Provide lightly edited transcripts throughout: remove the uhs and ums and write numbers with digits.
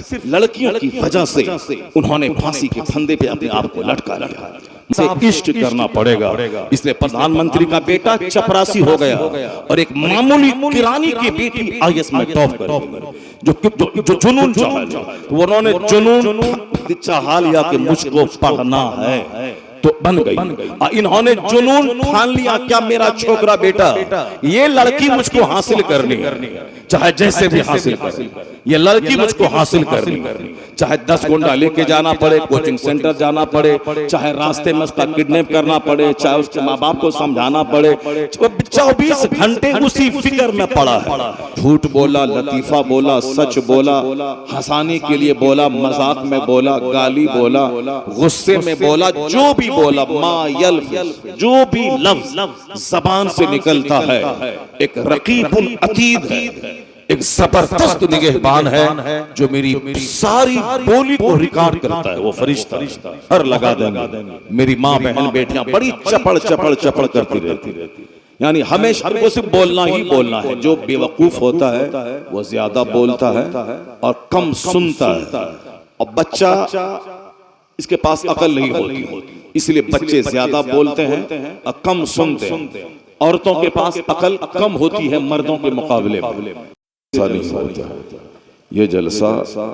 सिर्फ लड़कियों की वजह से उन्होंने फांसी के फंदे पे अपने आप को लटका लिया। मुझे इष्ट करना पड़ेगा, इसलिए प्रधानमंत्री का बेटा चपरासी हो गया और एक मामूली किरानी की बेटी आईएएस में टॉप कर गई। जो जुनून चाहा, उन्होंने जुनून चाहा लिया कि मुझको पढ़ना है तो बन गई। इन्होंने जुनून ठान लिया क्या मेरा छोकरा बेटा, ये लड़की मुझको हासिल करनी है, चाहे जैसे भी हासिल करे, ये लड़की मुझको हासिल करनी है, चाहे 10 गुंडा लेके जाना पड़े, कोचिंग सेंटर जाना पड़े, चाहे रास्ते में उसका किडनैप करना पड़े, चाहे उसके माँ बाप को समझाना पड़े, 24 घंटे उसी फिक्र में पड़ा है। झूठ बोला, लतीफा बोला, सच बोला, हंसाने के लिए बोला, मजाक में बोला, गाली बोला, गुस्से में बोला, जो भी बोला, मा यल्फिज़, जो भी लफ्ज जबान से निकलता है एक रकीबुल अतीद है, एक जबरदस्त निगहबान है जो मेरी सारी बोली को रिकॉर्ड करता है। वो फरिश्ता हर लगा देंगे। मेरी माँ बहन बेटियां बड़ी चपड़ चपड़ चपड़ करती रहती, यानी हमेशा को सिर्फ बोलना ही बोलना है। जो बेवकूफ होता है वो ज्यादा बोलता है और कम सुनता है, और बच्चा इसके पास अकल नहीं होती, इसलिए बच्चे ज्यादा बोलते हैं और कम सुनते हैं। औरतों के पास अकल कम होती है मर्दों के मुकाबले में। ऐसा नहीं होता। ये जलसा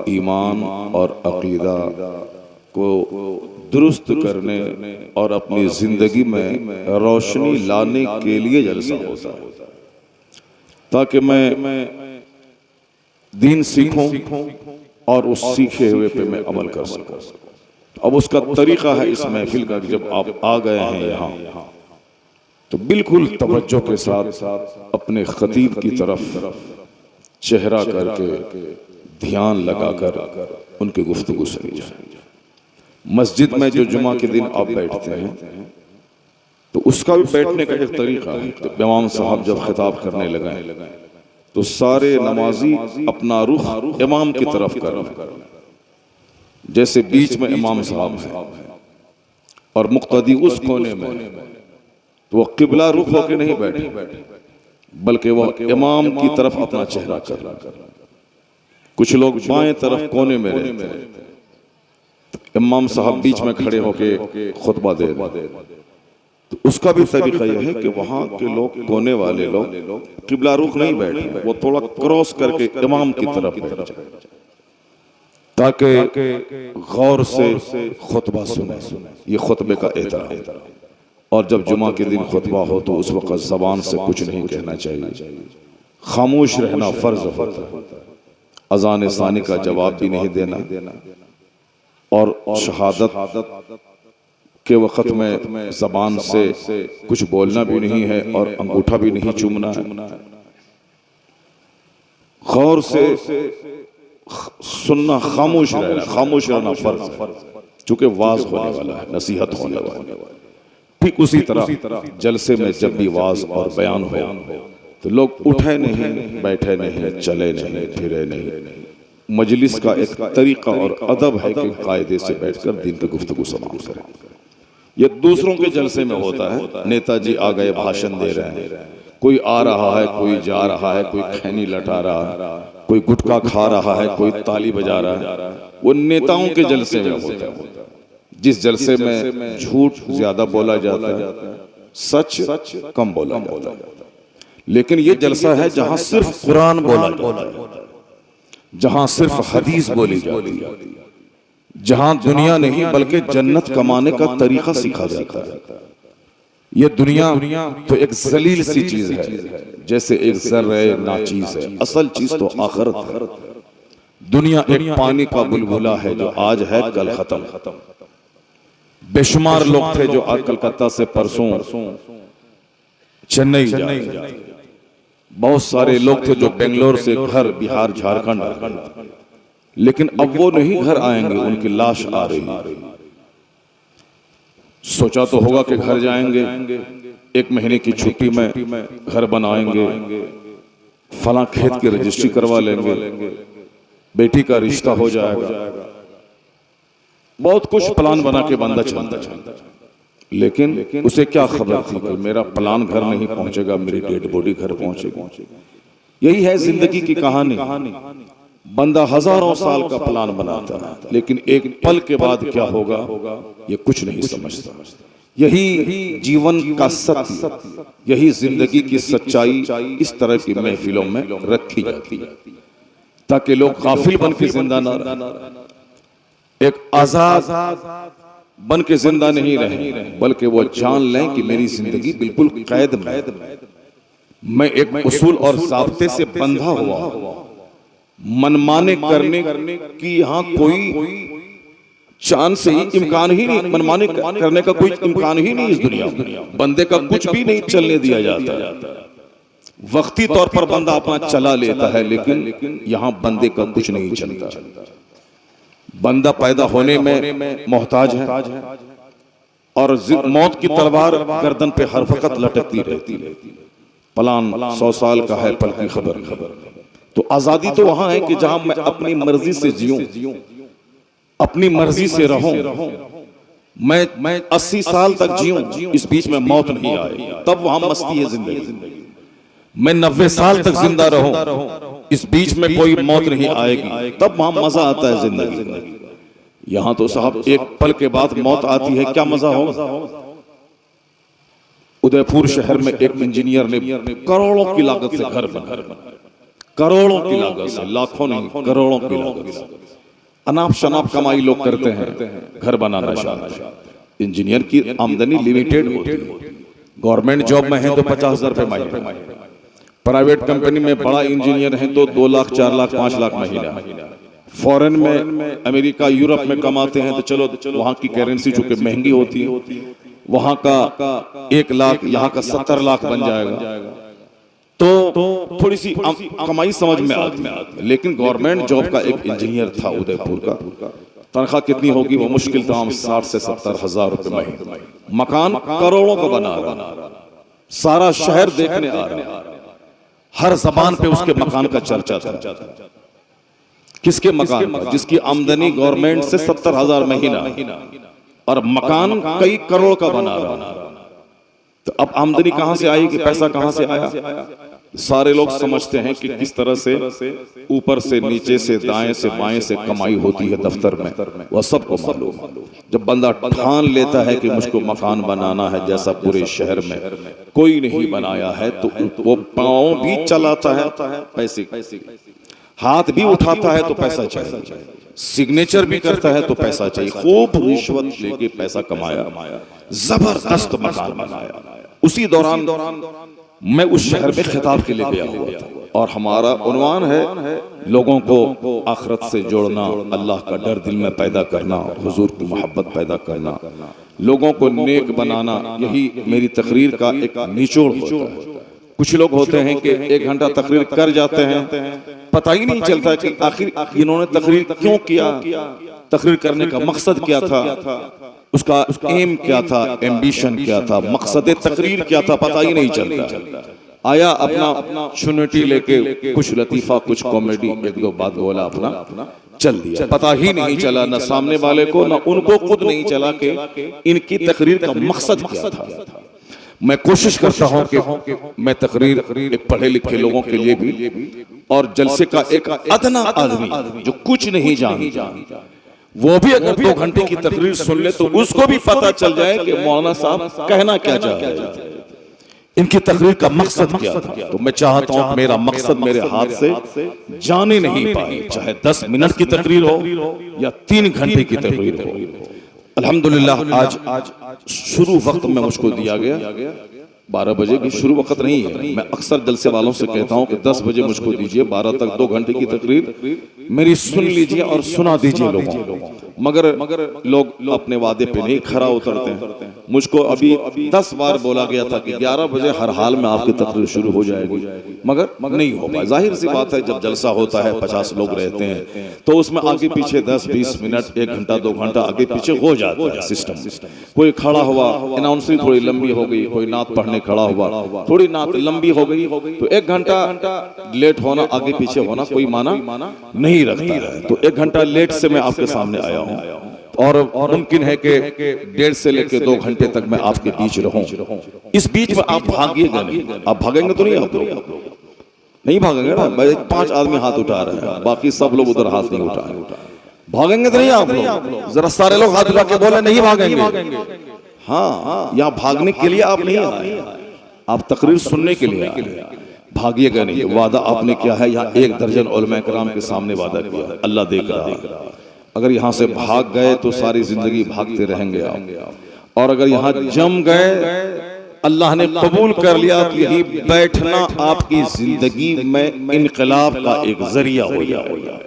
ईमान और अकीदा को दुरुस्त करने और अपनी जिंदगी में रोशनी लाने के लिए जलसा होता है, ताकि मैं दीन सीखूं और उस सीखे हुए पे मैं अमल कर सकूं। अब उसका तरीका है इस महफिल का कि जब आप आ गए हैं यहाँ तो बिल्कुल तवज्जो के साथ अपने खतीब की तरफ चेहरा करके ध्यान लगाकर उनकी गुफ्तगू सुनी जाए। मस्जिद में जो जुमा के दिन आप बैठते हैं तो उसका भी बैठने का एक तरीका है। तो इमाम साहब जब खिताब करने लगे तो सारे नमाजी अपना रुख इमाम की तरफ कर रहे, जैसे बीच में इमाम साहब है और मुक्तदी उस कोने में, तो वो किबला रुख होके नहीं बैठे, बल्कि वो इमाम की तरफ अपना चेहरा कर रहा। कुछ लोग बाएं तरफ कोने में रहते हैं, इमाम साहब बीच में खड़े होके खुतबा दे रहे, तो उसका भी तरीका यह है कि वहां के लोग, कोने वाले लोग किबला रुख नहीं बैठे, वो थोड़ा क्रॉस करके इमाम की तरफ बैठ जाए ताकि गौर से खुतबा सुने। ये खुतबे का एहतराम। और जब जुमा के दिन खुतबा हो तो उस वक्त ज़बान से कुछ नहीं कहना चाहिए, खामोश रहना फर्ज होता है। अज़ान सानी का जवाब भी नहीं देना और शहादत के वक्त में ज़बान से कुछ बोलना भी नहीं है और अंगूठा भी नहीं चूमना है। गौर से सुनना, खामोश रहना फर्ज है, चूंकि वाज होने वाला है, नसीहत होने वाला है। ठीक उसी तरह जलसे में जब भी वाज और बयान हो तो लोग उठे नहीं, बैठे नहीं, चले नहीं, फिरे नहीं। मजलिस का एक तरीका और अदब है कि कायदे से बैठकर दिन की गुफ्तगू समाप्त करें। ये दूसरों के जलसे में होता है, नेताजी आ गए भाषण दे रहे हैं, कोई आ रहा है, कोई जा रहा है, कोई खैनी लटा रहा है, कोई गुटखा खा रहा है, कोई ताली बजा रहा है। वो नेताओं के जलसे में होता है, जिस जलसे में झूठ ज्यादा बोला जाता है, सच कम बोला जाता है। लेकिन ये जलसा है जहां सिर्फ कुरान बोला जाता है, जहां सिर्फ हदीस बोली जाती है, जहां दुनिया नहीं बल्कि जन्नत कमाने का तरीका सीखा जाता है। ये दुनिया तो एक जलील सी चीज है, जैसे एक ज़र्रे नाचीज है, असल चीज तो आखिरत है। दुनिया एक पानी का बुलबुला है जो आज है कल खत्म। बेशुमार लोग थे जो आज कलकत्ता से परसों चेन्नई जाए, बहुत सारे लोग थे जो बेंगलोर से घर, बिहार, झारखंड आ गए, लेकिन अब वो नहीं घर आएंगे, उनकी लाश आ रही है। सोचा तो होगा कि घर जाएंगे, 1 महीने की छुट्टी में घर बनाएंगे, फला खेत की रजिस्ट्री करवा लेंगे, बेटी का रिश्ता हो जाएगा, बहुत कुछ प्लान बना के बंदा चलता। लेकिन उसे क्या खबर थी कि मेरा प्लान घर नहीं पहुंचेगा, मेरी डेड बॉडी घर पहुंचेगी। यही है जिंदगी की कहानी। बंदा हजारों साल का प्लान बनाता है, लेकिन एक पल के बाद क्या होगा ये कुछ नहीं समझता। यही जीवन का सत्य, यही जिंदगी की सच्चाई इस तरह की महफिलों में रखी जाती है ताकि लोग गाफिल बन के जिंदा ना रहें, एक आजाद बन के जिंदा नहीं रहे, बल्कि वो जान लें कि मेरी जिंदगी बिल्कुल कैद में, मैं एक उसूल और ज़ाब्ते से बंधा हुआ हूं। मनमाने करने की यहाँ कोई चांस ही इम्कान ही नहीं, मनमाने करने का कोई इम्कान ही नहीं इस दुनिया में। बंदे का कुछ भी नहीं चलने दिया जाता। वक्ती तौर पर बंदा अपना चला लेता है, लेकिन यहाँ बंदे का कुछ नहीं चलता। बंदा पैदा होने में मोहताज है और मौत की तलवार गर्दन पे हर वक्त लटकती रहती है। प्लान 100 साल का है, पल की खबर। तो आजादी तो वहां है कि जहां मैं अपनी मर्जी से जीऊं, अपनी मर्जी से रहूं, मैं 80 साल तक जीऊं, इस बीच में मौत नहीं आए, तब वहां मस्ती है जिंदगी। मैं 90 साल तक जिंदा रहूं, इस बीच में कोई मौत नहीं आएगी, तब वहां मजा आता है जिंदगी। यहां तो साहब एक पल के बाद मौत आती है, क्या मजा होगा। उदयपुर शहर में एक इंजीनियर ने करोड़ों की लागत से घर बनाया, करोड़ों की लागत से, लाखों नहीं करोड़ों की लागत से। अनाप शनाप कमाई लोग करते हैं, घर बनाना चाहते हैं। इंजीनियर की आमदनी लिमिटेड होती है। गवर्नमेंट जॉब में है तो 50,000 रुपए महीना, प्राइवेट कंपनी में बड़ा इंजीनियर है तो 2 लाख 4 लाख 5 लाख महीना। फॉरेन में अमेरिका यूरोप में कमाते हैं तो चलो वहां की करेंसी चूंकि महंगी होती है, वहां का 1 लाख यहाँ का 70 लाख बन जाएगा, तो थोड़ी सी कमाई समझ में आती है। लेकिन गवर्नमेंट जॉब का एक इंजीनियर था उदयपुर का, तनख्वाह कितनी होगी वो मुश्किल तमाम 60 से 70 हजार रुपए महीने। मकान करोड़ों का बना रहा, सारा शहर देखने आ रहा, हर जबान पे उसके मकान का चर्चा था। किसके मकान का? जिसकी आमदनी गवर्नमेंट से 70,000 महीना और मकान कई करोड़ का बना रहा। तो अब आमदनी कहां से आएगी, पैसा कहां से आया? सारे लोग समझते हैं कि किस तरह से ऊपर से नीचे से दाएं से बाएं से कमाई होती है दफ्तर में, वह सबको मालूम। जब बंदा ठान लेता है कि मुझको मकान बनाना है जैसा पूरे शहर में कोई नहीं बनाया है, तो वो पांव भी चलाता है पैसे, हाथ भी उठाता है तो पैसा चाहिए, सिग्नेचर भी करता है तो पैसा चाहिए। खूब रिश्वत लेके पैसा कमाया, जबरदस्त मकान बनाया। उसी दौरान मैं उस शहर में खिताब के लिए गया हुआ था और हमारा उन्वान है लोगों को आखिरत से जोड़ना, अल्लाह का डर दिल में पैदा करना, हुजूर की मोहब्बत पैदा करना, लोगों को नेक बनाना। यही मेरी तकरीर का एक निचोड़ होता है। कुछ लोग होते हैं कि 1 घंटा तकरीर कर जाते हैं, पता ही नहीं चलता कि आखिर इन्होंने तकरीर क्यों किया, तकरीर करने का मकसद क्या था, उसका एम क्या था, एम्बिशन क्या था, मकसद तकरीर क्या था, पता ही नहीं चलता। आया अपना चुनौती लेके, कुछ लतीफा कुछ कॉमेडी 1-2 बात बोला, अपना चल दिया। पता ही नहीं चला न सामने वाले को न उनको खुद नहीं चला कि इनकी तकरीर का मकसद क्या था। मैं कोशिश करता हूं कि मैं तकरीर एक पढ़े लिखे लोगों के लिए भी और जलसे का एक अदना आदमी जो कुछ नहीं जानता वो भी अगर 2 घंटे की तकरीर सुन ले तो उसको भी पता चल जाए कि मौलाना साहब कहना क्या चाह रहे थे, इनकी तकरीर का मकसद क्या था। तो मैं चाहता हूं मेरा मकसद मेरे हाथ से जाने नहीं पाए, चाहे 10 मिनट की तकरीर हो या 3 घंटे की तकरीर हो। अल्हम्दुलिल्लाह आज शुरू वक्त में मुझको दिया गया 12 बजे भी शुरू वक्त नहीं है। मैं अक्सर जलसे वालों से कहता हूं कि 10 बजे मुझको दीजिए, 12 तक 2 घंटे की तकरीर मेरी सुन लीजिए और सुना दीजिए लोगों को। मगर लोग अपने वादे पे नहीं खरा उतरते हैं। मुझको अभी 10 बार बोला गया था कि 11 बजे हर हाल में आपकी तकरीर शुरू हो जाएगी, मगर नहीं हो पाया। जाहिर सी बात है, जब जलसा होता है 50 लोग रहते हैं तो उसमें आगे पीछे 10-20 मिनट 1 घंटा 2 घंटा आगे पीछे हो जाता है सिस्टम। कोई खड़ा हुआ, अनाउंसरी थोड़ी लंबी हो गई, कोई नात पढ़ने खड़ा हुआ, थोड़ी नात लंबी हो गई, तो 1 घंटा लेट होना आगे पीछे होना कोई माना नहीं रखता है। तो 1 घंटा लेट से मैं आपके सामने आया हूं और मुमकिन है कि 1.5 से लेकर 2 घंटे तक मैं आपके बीच रहूं। इस बीच में आप भागिएगा नहीं, आप भागेंगे तो नहीं आप लोग। नहीं भागेंगे ना, भाई 5 आदमी हाथ उठा रहे हैं, बाकी सब लोग उधर हाथ नहीं उठाए। भागेंगे तो नहीं आप लोग? जरा सारे लोग हाथ उठा के बोले नहीं भागेंगे। हाँ, यहाँ भागने के लिए आप नहीं आए, आप तकरीर सुनने के लिए आए, भागिएगा नहीं। वादा आपने किया है, यहाँ 1 दर्जन उलमा कराम के सामने वादा किया, अल्लाह देख रहा है। अगर यहाँ से भाग गए तो सारी जिंदगी भागते रहेंगे आप, और अगर यहाँ जम गए अल्लाह ने कबूल कर लिया तो यही बैठना आपकी जिंदगी में इनकलाब का एक जरिया हो जाएगा।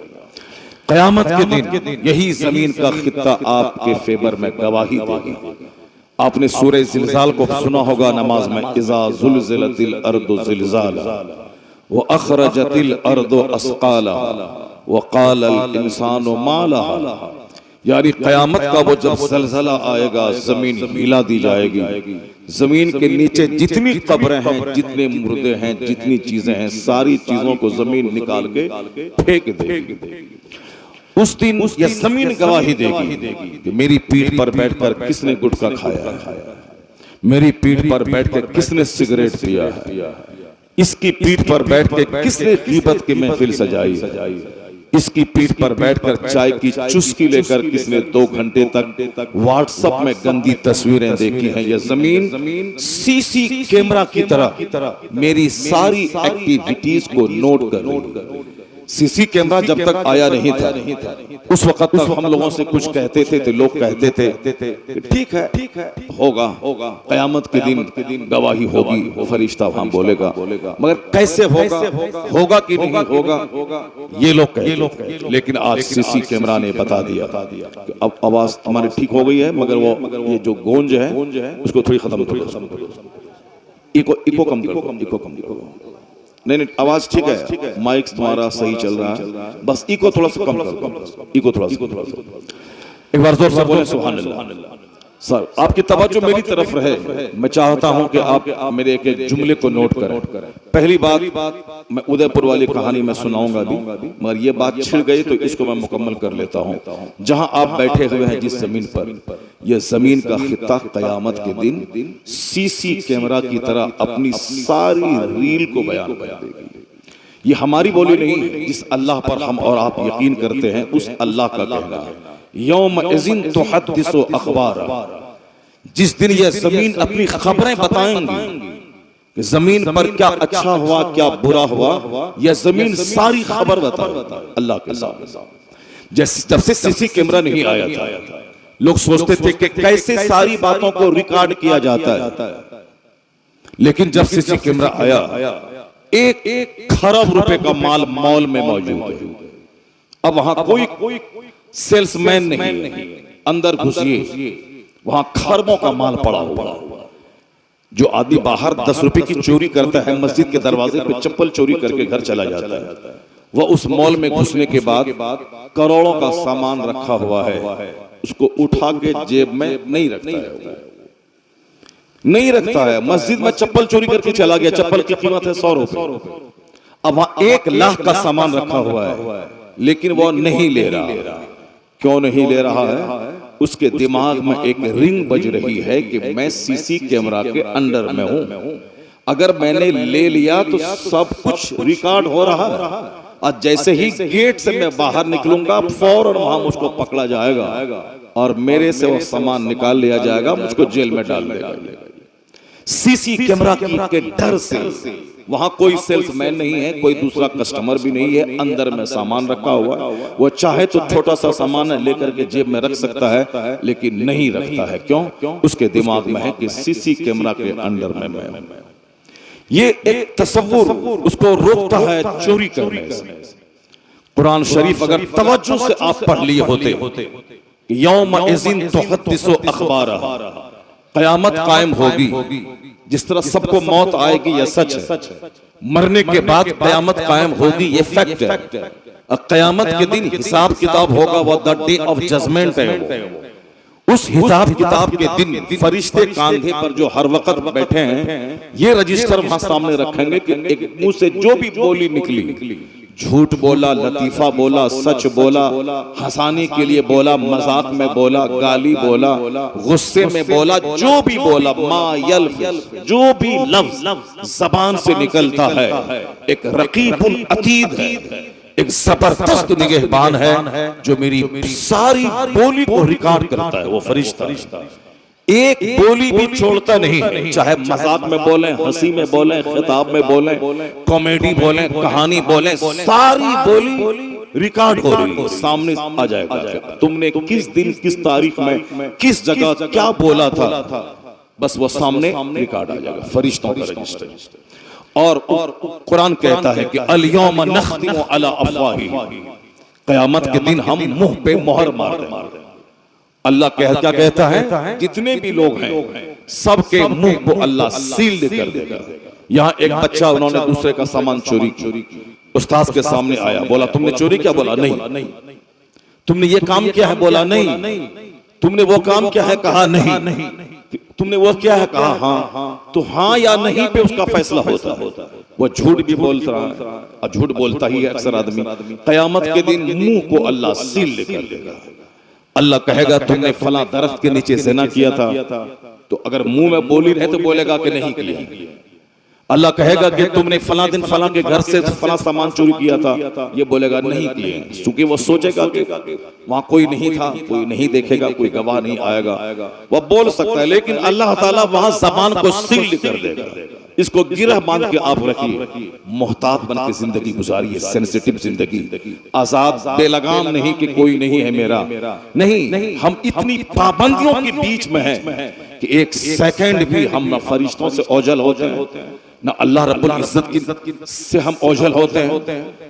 क़यामत के दिन यही जमीन का खित्ता आपके फेवर में गवाही देगी। आपने सूरह ज़िलज़ाल को सुना होगा नमाज में, इज़ा ज़ुलज़िलतिल अर्दु ज़िलज़ालहा व अख़रजतिल अर्दु अस्क़ालहा व क़ालल इंसानु मा लहा। यानी क़यामत का वो जब ज़लज़ला आएगा, जमीन हिला दी जाएगी, जमीन के नीचे जितनी कब्रें हैं, जितने मुर्दे हैं, जितनी चीजें हैं, सारी चीजों को जमीन निकाल के फेंक देगी। उस दिन यह जमीन गवाही देगी कि मेरी पीठ पर बैठकर किसने गुटखा खाया है, मेरी पीठ पर बैठकर किसने सिगरेट पिया है, इसकी पीठ पर बैठकर किसने गीबत की महफिल सजाई, इसकी पीठ पर बैठकर चाय की चुस्की लेकर किसने 2 घंटे तक व्हाट्सएप में गंदी तस्वीरें देखी हैं। यह जमीन सीसी कैमरा की तरह मेरी सारी एक्टिविटीज को नोट कर रही। सीसी कैमरा जब तक आया नहीं था, उस वक्त तक हम लोगों से कुछ कहते थे तो लोग कहते थे ठीक है होगा, क़यामत के दिन गवाही होगी, फरिश्ता वहां बोलेगा, मगर कैसे होगा कि नहीं होगा ये लोग कहते। लेकिन आज सीसी कैमरा ने बता दिया कि अब आवाज हमारी ठीक हो गई है, मगर वो ये जो गूंज है उसको थोड़ी खत्म करो, इको कम करो। नहीं, आवाज ठीक है, माइक तुम्हारा सही चल रहा है, बस इको थोड़ा सा कम करो, इको थोड़ा सा। एक बार जोर से बोले सुभान अल्लाह। सर आपकी तवज्जो मेरी तरफ रहे, मैं चाहता हूं कि आप मेरे एक जुमले को नोट करें। पहली बात मैं उदयपुर वाली कहानी में सुनाऊंगा भी, मगर ये बात छिड़ गई तो इसको मैं मुकम्मल कर लेता हूं। जहां आप बैठे हुए हैं जिस जमीन पर, यह जमीन का खित्ता क़यामत के दिन सीसी कैमरा की तरह अपनी सारी रील को बयान कर देगी। ये हमारी बोली नहीं है, जिस अल्लाह पर हम और आप यकीन करते हैं उस अल्लाह का कहना है। यौम इज़िन तुहद्दिसु अख़बारा, जिस दिन यह जमीन अपनी खबरें बताएंगी कि जमीन पर क्या अच्छा हुआ क्या बुरा हुआ, यह जमीन सारी खबर बताएगी अल्लाह के सामने। जब से सीसी कैमरा नहीं आया था, लोग सोचते थे कि कैसे सारी बातों को रिकॉर्ड किया जाता है, लेकिन जब सीसी कैमरा आया, 1 खरब रुपए का माल मॉल में मौजूद है। अब वहां कोई सेल्समैन नहीं, अंदर घुसिए, वहां खरबों का माल पड़ा हुआ। जो आदमी बाहर 10 रुपए की चोरी करता है, मस्जिद के दरवाजे पे चप्पल चोरी करके घर चला जाता है, वह उस मॉल में घुसने के बाद करोड़ों का सामान रखा हुआ है, उसको उठा के जेब में नहीं रखता है। मस्जिद में चप्पल चोरी करके चला गया, चप्पल की कीमत है 100 रुपए, अब वहां 1 लाख का सामान रखा हुआ है, लेकिन वो नहीं ले रहा। क्यों नहीं ले रहा है? उसके दिमाग में एक रिंग बज रही है कि मैं सीसी कैमरा के अंडर में हूं, अगर मैंने ले लिया तो सब कुछ रिकॉर्ड हो रहा है, और जैसे ही गेट से मैं बाहर निकलूंगा फौरन वहां मुझको पकड़ा जाएगा और मेरे से वो सामान निकाल लिया जाएगा, मुझको जेल में डाल देगा। सीसी कैमरा के डर से वहां कोई सेल्समैन नहीं है, कोई दूसरा कस्टमर भी नहीं है, अंदर में सामान रखा हुआ, वो चाहे तो छोटा सा सामान है लेकर के जेब में रख सकता है, लेकिन नहीं रखता है। क्यों? उसके दिमाग में है कि सीसी कैमरा के अंदर में मैं हूं। ये एक तसव्वुर उसको रोकता है चोरी करने से। कुरान शरीफ अगर तवज्जो से आप पढ़ लिए होते, यौम इज़िन तुहद्दिसु अख़बारा, क़यामत कायम होगी, जिस तरह सबको मौत आएगी यह सच है, मरने के बाद क़यामत कायम होगी ये फैक्ट है। क़यामत के दिन हिसाब किताब होगा, वो द डे ऑफ जजमेंट है। उस हिसाब किताब के दिन फरिश्ते कांधे पर जो हर वक्त बैठे हैं, ये रजिस्टर वहां सामने रखेंगे कि एक मुंह से जो भी बोली निकली, झूठ बोला, लतीफा बोला, सच बोला, हंसाने के लिए बोला, मजाक में बोला, गाली बोला, गुस्से में बोला, जो भी बोला, मा यल्फिज़, जो भी लफ्ज जबान से निकलता है एक रकीबुल अतीद है, एक जबरदस्त निगहबान है जो मेरी सारी बोली को रिकॉर्ड करता है। वो फरिश्ता एक बोली भी छोड़ता नहीं है, चाहे मजाक में बोले, हंसी में बोले, खिताब में बोले, कॉमेडी बोले, कहानी बोले, सारी बोली रिकॉर्ड हो रही है, सामने आ जाएगा। तुमने किस दिन, किस तारीख में, किस जगह क्या बोला था, बस वो सामने रिकॉर्ड आ जाएगा, फरिश्तों का रजिस्टर। और कुरान कहता है कि अल यौम नख्तिमु अला अफ़वाहिहिम, क़यामत के दिन हम मुंह पे मोहर मार देंगे। अल्लाह क्या कहता है, जितने भी लोग हैं सबके मुंह को अल्लाह सील कर देगा। यहाँ एक बच्चा, उन्होंने दूसरे का सामान चोरी किया, उस्ताद के सामने आया, बोला तुमने चोरी किया? बोला नहीं। तुमने ये काम किया है? बोला नहीं। तुमने वो काम किया है? कहा नहीं। तुमने वो क्या है? कहा हाँ। तो हाँ या नहीं पे उसका फैसला होता है। वो झूठ भी बोलता है और झूठ बोलता ही है अक्सर आदमी। कयामत के दिन मुंह को अल्लाह सील कर देगा। अल्लाह कहेगा तुमने फला दरख्त के नीचे ज़िना किया था, तो अगर मुंह में बोली रहे तो बोलेगा कि नहीं किया। अल्लाह कहेगा कि तुमने फला दिन फला के घर से फला सामान चोरी किया था, ये बोलेगा नहीं किए, क्योंकि वो सोचेगा कि वहां कोई नहीं था, कोई नहीं देखेगा, कोई गवाह नहीं आएगा। वह बोल सकता है, लेकिन अल्लाह ताला वहां जबान को सील कर देगा। इसको गिरह बांध के आप रखिए, मोहतात बन के जिंदगी गुजारिए, सेंसिटिव जिंदगी, आजाद बेलगाम नहीं कि कोई नहीं है मेरा। नहीं, हम इतनी पाबंदियों के बीच में हैं कि एक सेकंड भी हम न फरिश्तों से ओझल होते हैं, न अल्लाह रब्बुल इज्जत की से हम ओझल होते हैं,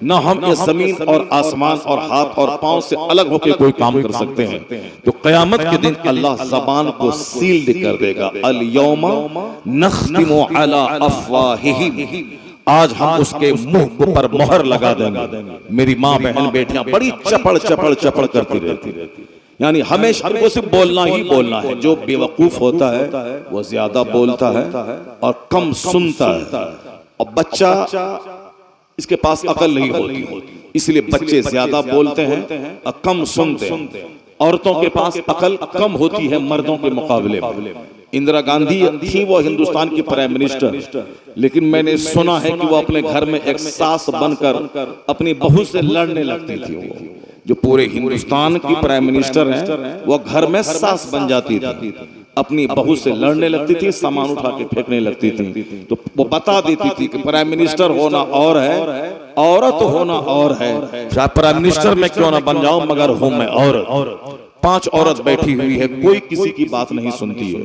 न हम इस जमीन और आसमान और हाथ और पांव से अलग होकर कोई काम कर सकते हैं। तो क़यामत के दिन अल्लाह ज़बान को सील कर देगा। अल यौमा नख्तिमु अला अफ़वाहिहिम, आज हम उसके मुंह पर मोहर लगा देंगे। मेरी माँ बहन बेटियां बड़ी चपड़ चपड़ चपड़ करती रहती, यानी हमेशा को सिर्फ बोलना ही बोलना है। जो बेवकूफ होता है वो ज्यादा बोलता है और कम सुनता है, और बच्चा इसके पास अकल नहीं होती, इसलिए बच्चे ज्यादा बोलते हैं और कम सुनते हैं। औरतों के पास अकल कम होती है मर्दों के मुकाबले में। इंदिरा गांधी थी वो हिंदुस्तान की प्राइम मिनिस्टर, लेकिन मैंने सुना है कि वो अपने घर में एक सास बनकर अपनी बहू से लड़ने लगती थी। वो जो पूरे हिंदुस्तान की प्राइम मिनिस्टर हैं, वो घर में सास बन जाती थी, अपनी बहू से लड़ने लगती थी, सामान उठा के फेंकने लगती थी। तो वो बता देती थी कि प्राइम मिनिस्टर होना और है, औरत होना और है। चाहे प्राइम मिनिस्टर में क्यों ना बन जाओ, मगर हूं मैं औरत। 5 औरत बैठी हुई है, कोई किसी की बात नहीं सुनती है।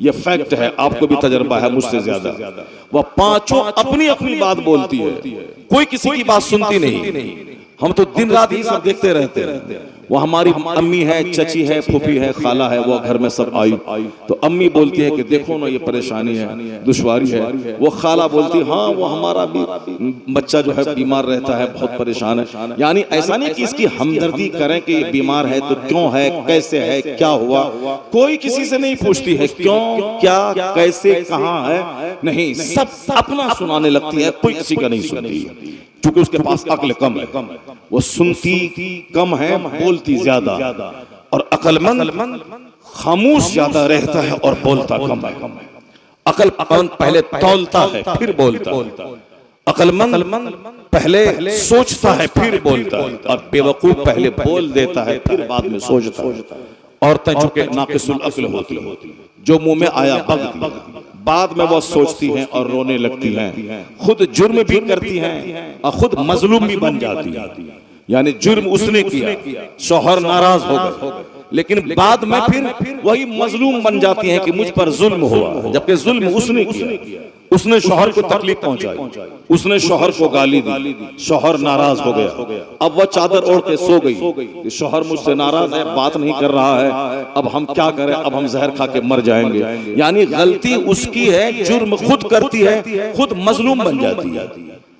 ये फैक्ट है, आपको भी तजर्बा है मुझसे ज्यादा। वह 5 अपनी अपनी बात बोलती है, कोई किसी की बात सुनती नहीं। हम तो दिन रात ही सब देखते रहते हैं। वो हमारी अम्मी है, चची है, फूफी है, खाला है, वो घर में सब आई तो अम्मी बोलती है कि देखो ना ये परेशानी है, दुश्वारी है। वो खाला बोलती है हाँ वो हमारा भी बच्चा जो है बीमार रहता है, बहुत परेशान है। यानी ऐसा नहीं कि इसकी हमदर्दी करें कि ये बीमार है तो क्यों है, कैसे है, क्या हुआ, कोई किसी से नहीं पूछती है क्यों, क्या, कैसे, कहाँ है, नहीं, सब अपना सुनाने लगती है, कोई किसी का नहीं सुनती है, क्योंकि उसके पास अक्ल कम है। वो सुनती कम है, बोलती ज्यादा, और अक्लमंद खामोश ज्यादा रहता है और बोलता कम है। अक्लमंद पहले तौलता है फिर बोलता है, अक्लमंद पहले सोचता है फिर बोलता है, और बेवकूफ पहले बोल देता है फिर बाद में सोचता है। औरतें जो कि नाक़िसुल अक्ल होती है, जो मुंह में आया बग दिया, बाद में वो सोचती हैं और रोने लगती हैं, खुद जुर्म भी करती हैं और खुद मजलूम भी बन जाती है। यानी जुर्म उसने किया, शौहर नाराज हो गए, लेकिन बाद में फिर वही मजलूम बन जाती हैं कि मुझ पर जुल्म हुआ, जबकि जुल्म उसने किया। उसने शौहर को तकलीफ पहुंचाई, उसने शौहर को गाली दी, शौहर नाराज हो गया। अब वह चादर ओढ़ के सो गई कि शौहर मुझसे नाराज है, बात नहीं कर रहा है, अब हम क्या करें, अब हम जहर खा के मर जाएंगे। यानी गलती उसकी है, जुर्म खुद करती है, खुद मजलूम बन जाती है।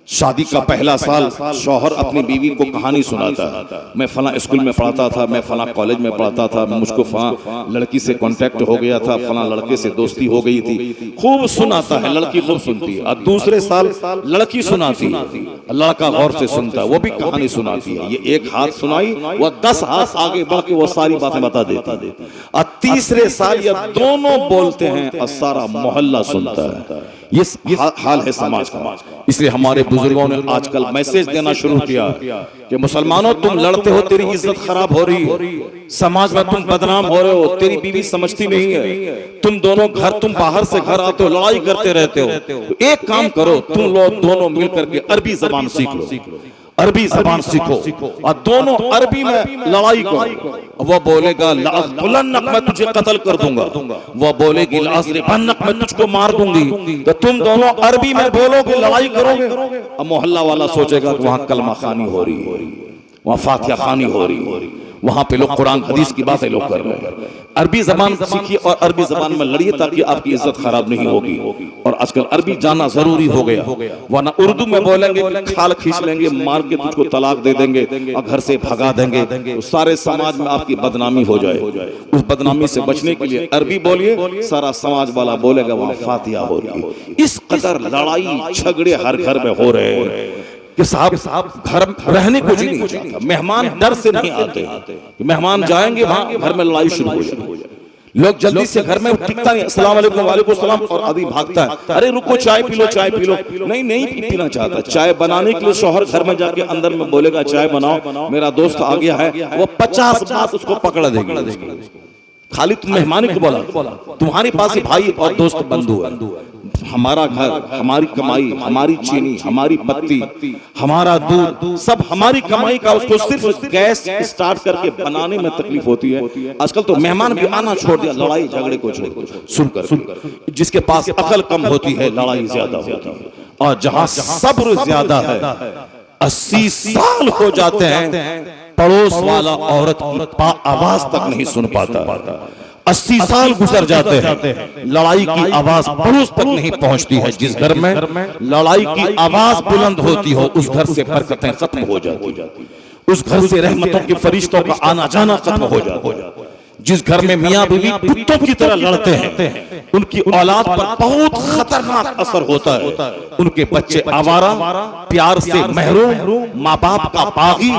शादी का पहला साल शौहर अपनी बीवी को कहानी सुनाता है, मैं फला स्कूल में पढ़ता था, मैं फला कॉलेज में पढ़ता था, मुझको फला लड़की से कांटेक्ट हो गया था, फला लड़के से दोस्ती हो गई थी। खूब सुनाता है, लड़की खूब सुनती है। और दूसरे साल लड़की सुनाती है, लड़का गौर से सुनता है, वो भी कहानी सुनाती है। ये एक हाथ सुनाई, वो 10 हाथ आगे बढ़ के वो सारी बातें बता देती है। और तीसरे साल ये दोनों बोलते हैं और सारा मोहल्ला सुनता है। ये हाल है समाज का। इसलिए हमारे बुजुर्गों ने आजकल मैसेज देना शुरू किया कि मुसलमानों, तुम लड़ते हो, तेरी इज्जत खराब हो रही है, समाज में तुम बदनाम हो रहे हो, तेरी बीवी समझती नहीं है, तुम दोनों तुम बाहर से घर आते हो, लड़ाई करते रहते हो। तो एक काम करो, तुम लोग दोनों मिलकर के अरबी जबान सीख लो, अरबी जबान सीखो और दोनों अरबी में लड़ाई करो। वो बोलेगा लाअक़तुलन्नक, मैं तुझे कत्ल कर दूंगा। वो बोलेगी लाअज़रिबन्नक, मैं तुझको मार दूंगी। तो तुम दोनों अरबी में बोलोगे, लड़ाई करोगे। अब मोहल्ला वाला सोचेगा कि वहां कलमा खानी हो रही है, वहां फातिहा खानी हो रही है, वहां पे लोग कुरान हदीस की बातें लोग कर रहे हैं। अरबी जबान सीखिए और अरबी जबान में लड़िए ताकि आपकी इज्जत खराब नहीं होगी। और आजकल अरबी जाना जरूरी हो गया, वरना उर्दू में बोलेंगे, खाल खींच लेंगे, मार के तुझको तलाक दे देंगे और घर से भगा देंगे, तो सारे समाज में आपकी बदनामी हो जाए। उस बदनामी से बचने के लिए अरबी बोलिए, सारा समाज वाला बोलेगा वहां फातिहा हो रही है। इस कदर लड़ाई झगड़े हर घर में हो रहे हैं कि साहब घर रहने को जी नहीं चाहता। मेहमान डर से नहीं आते कि मेहमान जाएंगे वहां घर में लड़ाई शुरू हो जाए। लोग जल्दी से घर में टिकता नहीं, अस्सलाम वालेकुम, वालेकुम सलाम, और आदमी भागता है, अरे रुको चाय पी लो, चाय पी लो। नहीं पीना चाहता। चाय बनाने के लिए शौहर घर में जाके अंदर में बोलेगा चाय बनाओ, मेरा दोस्त आ गया है, वो 50 बात उसको पकड़ देगी। खाली तुम मेहमान को बोला, तुम्हारे पास भाई और दोस्त बंधु है। हमारा घर, हमारी कमाई, हमारी चीनी, हमारी पत्ती, हमारा दूध, सब हमारी कमाई का। उसको सिर्फ गैस स्टार्ट करके बनाने में तकलीफ होती है। आजकल तो मेहमान भी आना छोड़ दिया, लड़ाई झगड़े को सुनकर। जिसके पास अकल कम होती है, लड़ाई ज्यादा होती है। और जहां सब्र ज्यादा है, 80 साल हो जाते हैं, पड़ोस वाला औरत की आवाज तक नहीं सुन पाता। 80 साल गुजर जाते हैं, लड़ाई की आवाज पड़ोस तक नहीं पहुंचती है। जिस घर में लड़ाई की आवाज बुलंद होती हो, उस घर से बरकतें खत्म हो जाती, उस घर से रहमतों के फरिश्तों का आना जाना खत्म हो जाता। जिस घर में मियां बीवी कुत्तों की तरह लड़ते हैं, उनकी औलाद पर बहुत खतरनाक असर होता है। उनके बच्चे आवारा, प्यार से महरूम, माँ बाप का बागी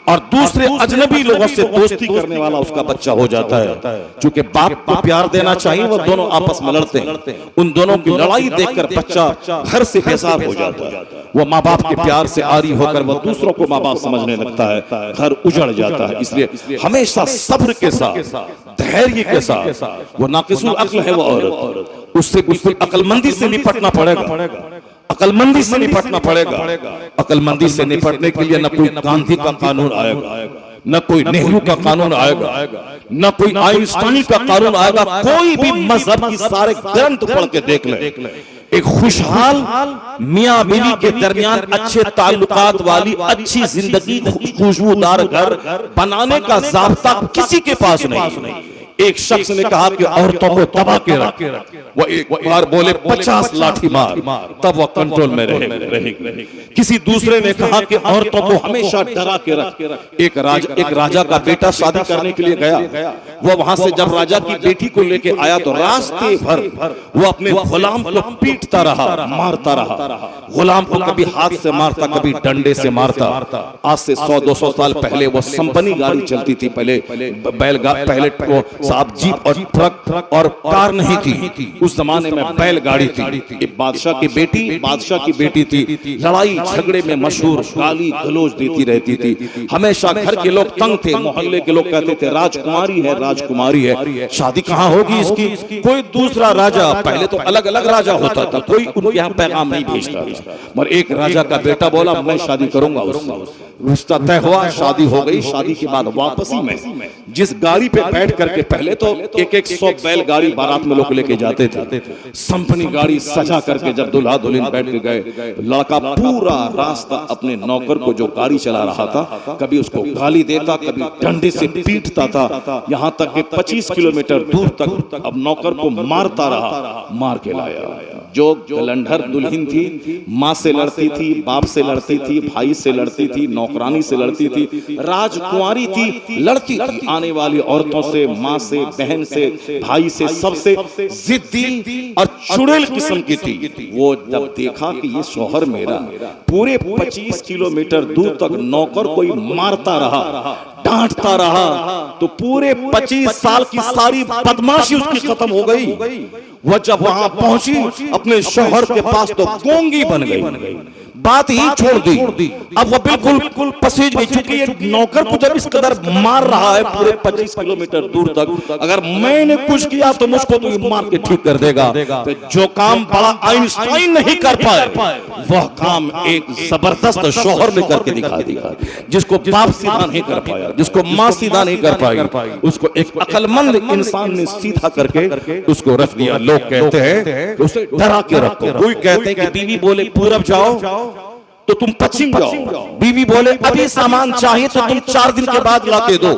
और दूसरे अजनबी लोगों से दोस्ती करने वाला उसका बच्चा हो जाता है। क्योंकि बाप को प्यार देना चाहिए, वो दोनों आपस में लड़ते हैं। उन दोनों की लड़ाई देखकर बच्चा घर से बेजार हो जाता है। वो माँ बाप के प्यार से आरी होकर वो दूसरों को माँ बाप समझने लगता है, घर उजड़ जाता है। इसलिए हमेशा सब्र के साथ, धैर्य के साथ, वो नाकिसुल अक्ल है वो औरत, उससे बिल्कुल अक्लमंदी से निपटना पड़ेगा। अक्लमंदी से निपटना पड़ेगा। अक्लमंदी से निपटने के लिए न कोई गांधी का कानून आएगा, न कोई नेहरू का कानून आएगा, न कोई आइंस्टाइन का कानून आएगा। कोई भी मजहब की सारे ग्रंथ पढ़ के देख ले, एक खुशहाल मियां बीवी के दरमियान अच्छे ताल्लुकात वाली अच्छी जिंदगी, खुशबूदार घर बनाने का जाब्ता किसी के पास नहीं। एक शख्स ने कहा कि औरतों को दबा के रख, वो एक बार बोले 50 लाठी मार, तब वो कंट्रोल में रहेगी। किसी दूसरे ने कहा कि औरतों को हमेशा डरा के रख। एक राजा का बेटा शादी करने के लिए गया, वो वहां से जब राजा की बेटी को लेके आया तो रास्ते भर वो अपने गुलाम को पीटता रहा, मारता रहा। गुलाम को कभी हाथ से मारता, कभी डंडे से मारता। आज से 100-200 साल पहले वो संपनी गाड़ी चलती थी, पहले पहले वो साहब जीप और ट्रक और कार नहीं थी, उस जमाने में बैलगाड़ी थी। एक बादशाह की बेटी थी, लड़ाई झगड़े में मशहूर, गाली गलौज देती रहती थी। हमेशा घर के लोग तंग थे, मोहल्ले के लोग कहते थे राजकुमारी है, शादी कहाँ होगी इसकी। कोई दूसरा राजा, पहले तो अलग अलग राजा होता था, कोई उनके यहाँ पैगाम नहीं भेजता था, मगर एक राजा का बेटा बोला मैं शादी करूंगा उससे। रिश्ता तय हुआ, शादी हो गई। शादी के बाद वापसी में जिस गाड़ी पे बैठ करके, पहले तो 100 बैलगाड़ी बारात में लोग लेके जाते थे, संपनी गाड़ी सजा करके जब दुल्हा दुल्हन बैठ के गए, लड़का पूरा रास्ता अपने नौकर को जो गाड़ी चला रहा था, कभी उसको गाली देता, कभी डंडे से पीटता था, यहाँ तक कि 25 किलोमीटर दूर तक अब नौकर को मारता रहा, मार के लाया। जो गलंढर दुल्हन थी, माँ से लड़ती थी, बाप से लड़ती थी, भाई से लड़ती थी, नौकरानी से लड़ती थी, राजकुमारी थी, लड़ती थी आने वाली औरतों से, माँ से, बहन से, भाई से, सबसे जिद्दी और चुड़ैल किस्म की थी। वो जब देखा कि ये शौहर मेरा पूरे 25 किलोमीटर दूर तक नौकर कोई मारता रहा, डांटता रहा, तो पूरे 25 साल की सारी बदमाशी उसकी खत्म हो गई। वह जब वहां पहुंची अपने शौहर के पास तो गोंगी बन गई, बात ही छोड़ दी। अब वह बिल्कुल पसीज गई, क्योंकि ये नौकर को जब इस कदर मार रहा है पूरे 25 किलोमीटर दूर तक, अगर मैंने कुछ किया तो मुझको तो ये मार के ठीक कर देगा। तो जो काम बड़ा आइंस्टाइन नहीं कर पाए, वह काम एक जबरदस्त शौहर ने करके दिखा दिया। जिसको बाप सीधा नहीं कर पाया, जिसको माँ सीधा नहीं कर पाई, उसको एक अक्लमंद इंसान ने सीधा करके उसको रख दिया। लोग कहते हैं उसे डरा के रखो। कोई कहते हैं कि बीवी बोले पूरब जाओ तो तुम पश्चिम जाओ, बीवी बोले अभी सामान चाहिए तो तुम 4 दिन के बाद लाके दो।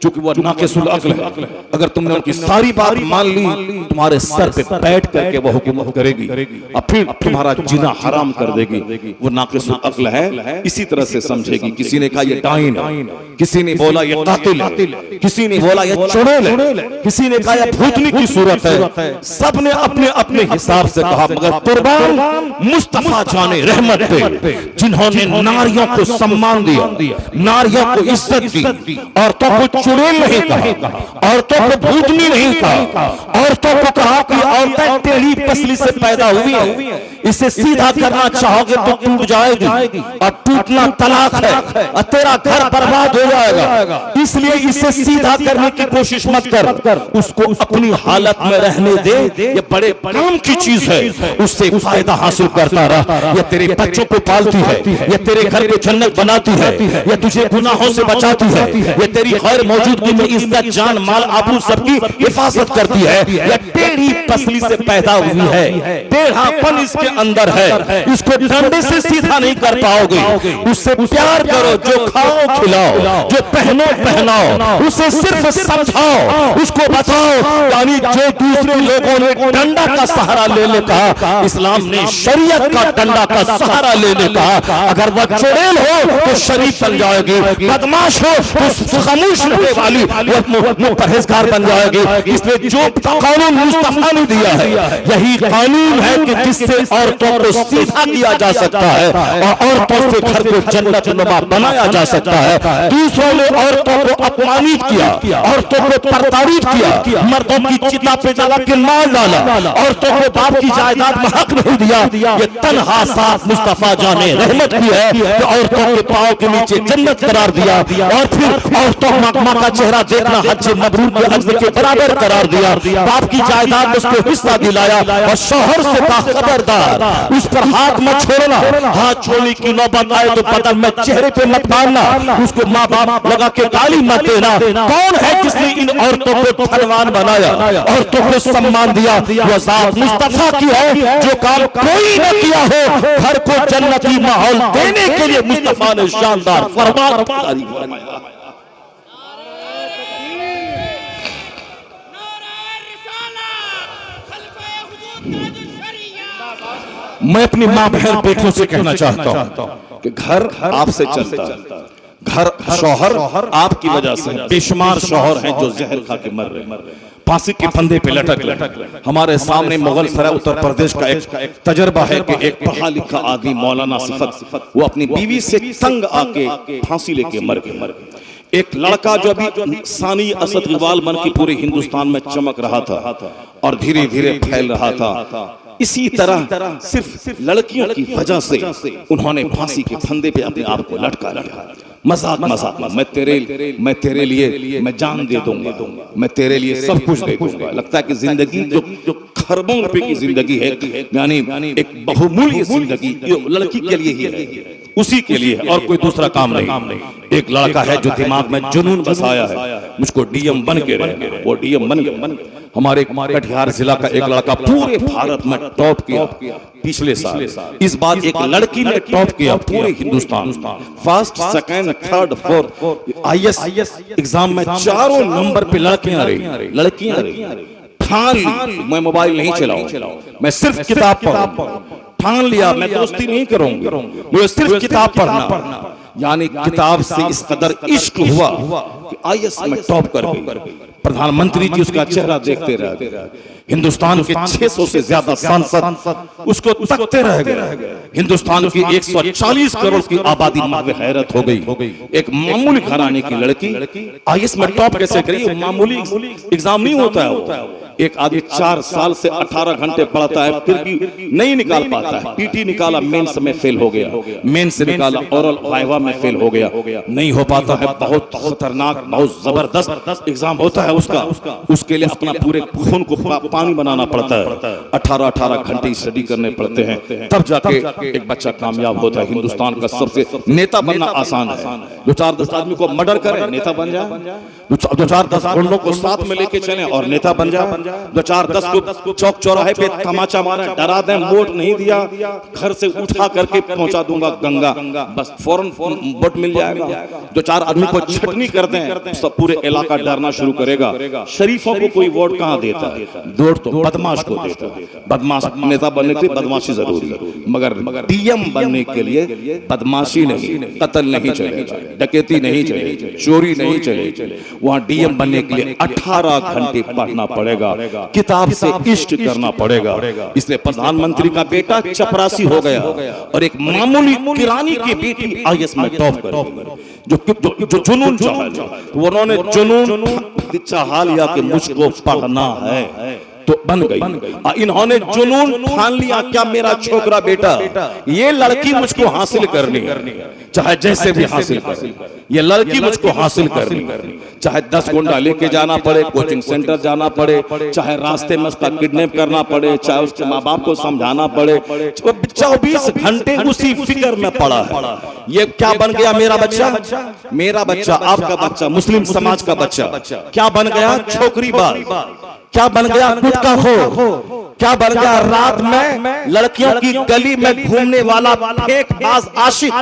चूंकि वह नाक़िसुल अक्ल है, अगर तुमने उनकी सारी बात मान ली, तुम्हारे सर पे बैठ करके वह हुकूमत करेगी और फिर तुम्हारा जीना हराम कर देगी। वो नाक़िसुल अक्ल है, इसी तरह से समझेगी। किसी ने कहा ये डाइन है, किसी ने बोला ये कातिल है, किसी ने बोला ये चुड़ैल है, किसी ने कहा ये भूतनी की सूरत है। सबने अपने अपने हिसाब से कहा, मगर कुर्बान मुस्तफा जाने रहमत पे, जिन्होंने नारियों को सम्मान दिया, नारियों को इज्जत दी, औरतों को चुड़ैल नहीं कहा, औरतों को भूतनी नहीं कहा, औरतों को कहा कि औरतें टेढ़ी पसली से पैदा हुई है, इसे सीधा करना चाहोगे तो टूट जाएगी, और टूटना तलाक है और तेरा घर बर्बाद हो जाएगा। इसलिए इसे सीधा करने की कोशिश मत कर, उसको अपनी हालत में रहने दे। ये बड़े काम की चीज है, उससे फायदा हासिल करता रहा। ये तेरे बच्चों को पालती है, ये तेरे घर को जन्नत बनाती है, ये तुझे गुनाहों से बचाती है, ये तेरी खैर मौजूदगी में इज्जत, जान, माल, आबरू सबकी हिफाजत करती है। ये टेढ़ी पसली से पैदा हुई है, टेढ़ापन इसके अंदर है, इसको डंडे से सीधा नहीं कर पाओगे। उससे प्यार करो, जो खाओ खिलाओ, जो पहनो पहनाओ, उसे सिर्फ समझाओ, उसको बताओ। यानी जो दूसरे लोगों ने डंडा का सहारा लेने का, इस्लाम ने शरीयत का डंडा का सहारा लेने का। अगर वह चुड़ैल हो तो शरीफ बन जाएगी, बदमाश हो तो खामोश रहने वाली वो परहेजगार बन जाएगी। इसलिए जो कानून मुस्तफा ने दिया है, यही कानून है कि जिससे औरतों को सीधा किया जा सकता है और औरतों से घर को जन्नतनुमा बनाया जा सकता है। दूसरों ने औरतों को अपमानित किया, औरतों को प्रताड़ित किया, मर्दों की चिता पे जला के मार डाला, औरतों को बाप की जायदाद में हक नहीं दिया। ये तन्हा साथ मुस्तफा जाने रहमत की है कि औरतों के पांव के नीचे जन्नत करार दिया, और फिर औरतों माँ का चेहरा देखना हज मबरूर के अज्र के बराबर करार दिया। बाप की जायदाद उसको हिस्सा दिलाया, और शौहर से कहा खबरदार उस पर हाथ मत छोड़ना, हाथ छोड़ने की नौबत आए तो बदन में चेहरे पे मत मारना, उसको माँ बाप लगा के गाली मत देना। कौन है जिसने इन औरतों को धनवान बनाया, औरतों को सम्मान दिया? वो ज़ात मुस्तफा की है, जो काम कोई न किया हो। घर को जन्नती माहौल देने के लिए मुस्तफा ने शानदार फरमान जारी फरमाया। मैं अपनी माँ बहन बेटियों से कहना चाहता हूँ कि घर आपसे चलता है, घर शौहर आपकी वजह से, बेशुमार शौहर हैं जो जहर खा के मर रहे हैं, फांसी के फंदे पे लटक रहे। हमारे सामने मुगल सराय उत्तर प्रदेश का एक तजर्बा है कि एक पढ़ा लिखा आदमी मौलाना सिफत, वो अपनी बीवी से तंग आके फांसी लेके मर गए। एक लड़का जो अभी सानी असद इकबाल बन के पूरे हिंदुस्तान में चमक रहा था और धीरे धीरे फैल रहा था, इसी तरह सिर्फ लड़कियों की वजह से उन्होंने फांसी के फंदे पे अपने आप को लटका लिया। मजाक मजाक में मैं तेरे लिए मैं जान दे दूंगा, मैं तेरे लिए सब कुछ दे दूंगा। लगता है कि जिंदगी जो खरबों रुपए की जिंदगी है, यानी एक बहुमूल्य जिंदगी लड़की के लिए ही है, उसी के लिए, और कोई दूसरा काम नहीं। एक लड़का है जो दिमाग में जुनून बसाया है, मुझको डीएम बन के रहना, वो डीएम बन गया। हमारे कटिहार जिला का एक लड़का पूरे भारत में टॉप किया पिछले साल, इस बार एक लड़की ने टॉप किया पूरे Hindustan, first second third fourth. IAS exam में चारों नंबर पे लड़कियां रही। ठान ली मैं मोबाइल नहीं चलाऊं, मैं सिर्फ किताब पढ़ूं, ठान लिया मैं दोस्ती नहीं करूंगी, मुझे सिर्फ किताब पढ़ना, यानी किताब से इस कदर इश्क हुआ कि आईएएस में टॉप कर गई। प्रधानमंत्री जी उसका चेहरा देखते रह गए, हिंदुस्तान के 600 से ज्यादा सांसद उसको तकते रह गए, हिंदुस्तान की 140 करोड़ की आबादी मावे हैरत हो गई। एक मामूली घराने की लड़की आईएएस में टॉप कैसे करी? मामूली एग्जाम नहीं होता है वो। एक आदमी 4 साल से 18 घंटे पढ़ता है फिर भी नहीं निकाल पाता है। पीटी निकाला, मेंस में फेल हो गया, मेंस से निकाला, ओरल वाइवा में फेल हो गया, नहीं हो पाता है। बहुत खतरनाक, बहुत जबरदस्त एग्जाम होता है उसका, उसके लिए अपना पूरे खून को पानी बनाना पड़ता है, 18 घंटे स्टडी करने पड़ते हैं, तब जाके एक बच्चा कामयाब होता है। हिंदुस्तान का सबसे नेता बनना आसान है, 2-4-10 आदमी को मर्डर करे नेता बन जाए, 2-4-10 गुंडों को साथ में लेके चले और नेता बन जाए, 2-4-10 को चौक चौराहे पे तमाचा मारा, डरा दें, वोट नहीं दिया घर से उठा करके पहुंचा दूंगा गंगा, बस फौरन वोट मिल जाएगा। 2-4 आदमी को छटनी कर दें, सब पूरे इलाका डरना शुरू करेगा। शरीफों को कोई वोट कहां देता है? वोट तो बदमाश को देता है। बदमाश नेता बनने के लिए बदमाशी जरूरी है, मगर डीएम बनने के लिए बदमाशी नहीं, कत्ल नहीं चलेगा, डकैती नहीं चलेगी, चोरी नहीं चलेगी। वहां डीएम बनने के लिए 18 घंटे पढ़ना पड़ेगा, किताब से इश्क करना पड़ेगा। इसलिए प्रधानमंत्री का बेटा चपरासी हो गया और एक मामूली किरानी की बेटी आईएएस में टॉप कर गई। जो जुनून चाहा, उन्होंने जुनून चाहा लिया कि मुझको पढ़ना है तो बन गई। इन्होंने जुनून ठान लिया, क्या मेरा छोकरा बेटा, ये लड़की मुझको हासिल करनी है, चाहे जैसे भी हासिल कर, ये लड़की मुझको हासिल करनी है, चाहे 10 गुंडा लेके जाना पड़े, कोचिंग सेंटर जाना पड़े, चाहे रास्ते में उसका किडनैप करना पड़े, चाहे उसके माँ बाप को समझाना पड़े, 24 घंटे उसी फिक्र में पड़ा है। ये क्या बन गया मेरा बच्चा, मेरा बच्चा, आपका बच्चा, मुस्लिम समाज का बच्चा क्या बन गया? छोकरीबाज, क्या बन गया? गुटखा खो, क्या बन गया? रात में लड़कियों की गली में घूमने वाला फेंकबाज आशिक।